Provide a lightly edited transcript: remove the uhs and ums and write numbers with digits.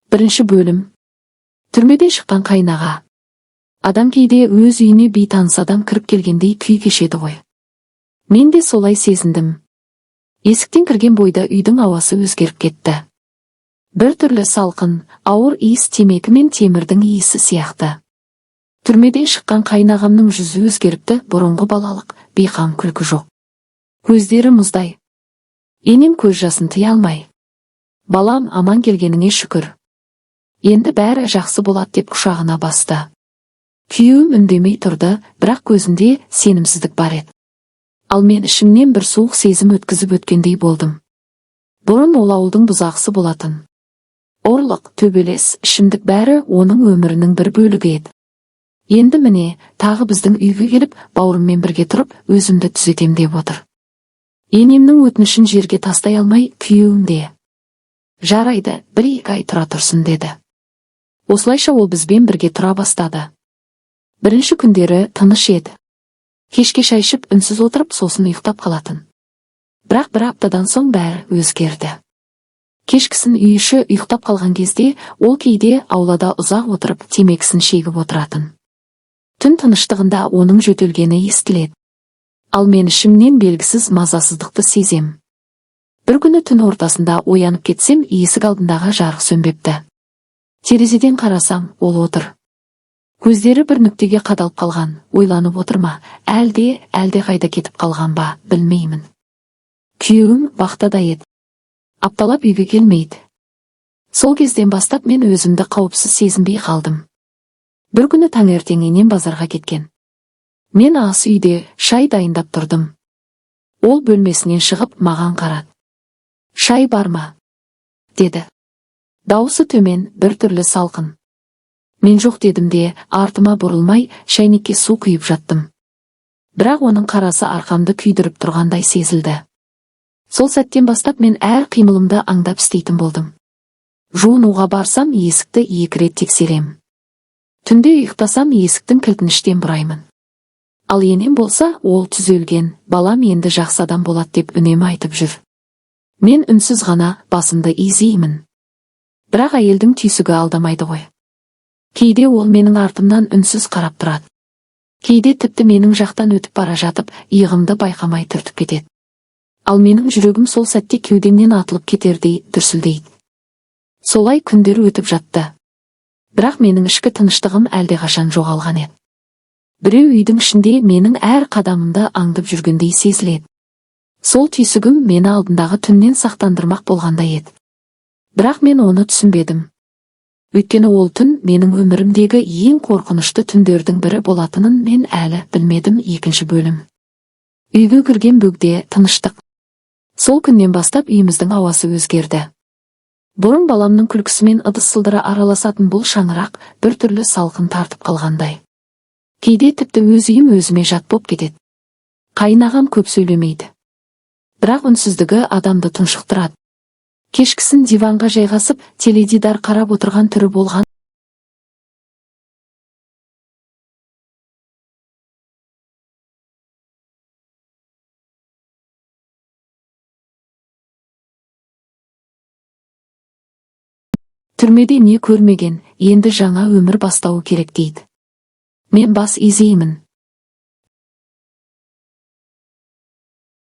Бірінші бөлім. Түрмеден шыққан қайнаға. Адам кейде өз үйіне бейтаныс адам кіріп келгендей күй кешеді ғой. Мен де солай сезіндім. Есіктен кірген бойда үйдің ауасы өзгеріп кетті. Бір түрлі салқын, ауыр иіс темекі мен темірдің иісі сияқты. Түрмеден шыққан қайнағамның жүзі өзгеріпті, бұрынғы балалық, бейқам күлкі жоқ. Көздері мұздай. Енем көз жасын тыя алмай. Балам, аман келгеніңе шүкір. Енді бәрі жақсы болады деп құшағына басты. Күйеуім үндемей тұрды, бірақ көзінде сенімсіздік бар еді. Ал мен ішімнен бір суық сезім өткізіп өткендей болдым. Бұрын ол ауылдың бұзақысы болатын. Орлық, төбелес, ішімдік бәрі оның өмірінің бір бөлігі еді. Енді міне, тағы біздің үйге келіп, бауырыммен бірге тұрып, өзімді түзетем деп отыр. Енемнің өтінішін жерге тастай алмай, күйеуім де. Жарайды, 1-2 ай тұра тұрсын деді. Осылайша ол бізбен бірге тұра бастады. Бірінші күндері тыныш еді. Кешке шай ішіп үнсіз отырып, сосын ұйықтап қалатын. Бірақ бір аптадан соң бәрі өзгерді. Кешкісін үй іші ұйықтап қалған кезде, ол кейде аулада ұзақ отырып, темекісін шегіп отыратын. Түн тыныштығында оның жөтелгені естіледі. Ал мен ішімнен белгісіз мазасыздықты сезем. Бір күні түн ортасында оянып кетсем, есік алдындағы жарық сөнбепті. Терезеден қарасам, ол отыр. Көздері бір нүктеге қадалып қалған, ойланып отыр ма, әлде қайда кетіп қалған ба, білмеймін. Күйеуім вахтада еді. Апталап үйге келмейді. Сол кезден бастап мен өзімді қауіпсіз сезінбей қалдым. Бір күні таңертең енем базарға кеткен. Мен ас үйде шай дайындап тұрдым. Ол бөлмесінен шығып маған қарады. «Шай бар ма?» деді. Дауысы төмен, бір түрлі салқын. Мен жоқ дедім де, артыма бұрылмай, шайнекке су құйып жаттым. Бірақ оның қарасы арқамды күйдіріп тұрғандай сезілді. Сол сәттен бастап мен әр қимылымды аңдап істейтін болдым. Жуынуға барсам, есікті 2 рет тексерем. Түнде ұйықтасам, есіктің кілтін іштен бұраймын. Ал енем болса, ол түзелген, балам енді жақсы адам болады деп үнемі айтып жүр. Мен үнсіз ғана басымды изеймін. Бірақ әйелдің түйсігі алдамайды ғой. Кейде ол менің артымнан үнсіз қарап тұрады. Кейде тіпті менің жақтан өтіп бара жатып, иығымды байқамай түртіп кетеді. Ал менің жүрегім сол сәтте кеудемнен атылып кетердей дүрсілдейді. Солай күндер өтіп жатты. Бірақ менің ішкі тыныштығым әлдеқашан жоғалған еді. Біреу үйдің ішінде менің әр қадамымды аңдып жүргендей сезіледі. Сол түйсігім мені алдындағы түннен сақтандырмақ болғандай еді. Бірақ мен оны түсінбедім. Өйткені ол түн менің өмірімдегі ең қорқынышты түндердің бірі болатынын мен әлі білмедім. 2 бөлім. Үйге кірген бөгде тыныштық. Сол күннен бастап үйіміздің ауасы өзгерді. Бұрын баламның күлкісімен ыдыс-сылдыры араласатын бұл шаңырақ бір түрлі салқын тартып қалғандай. Кейде тіпті өз үйім өзіме жат боп кетеді. Қайнағам көп сөйлемейді. Бірақ үнсіздігі адамды тұншықтырады. Кешкісін диванға жайғасып, теледидар қарап отырған түрі болған. Түрмеде не көрмеген, енді жаңа өмір бастауы керек дейді. Мен бас изеймін.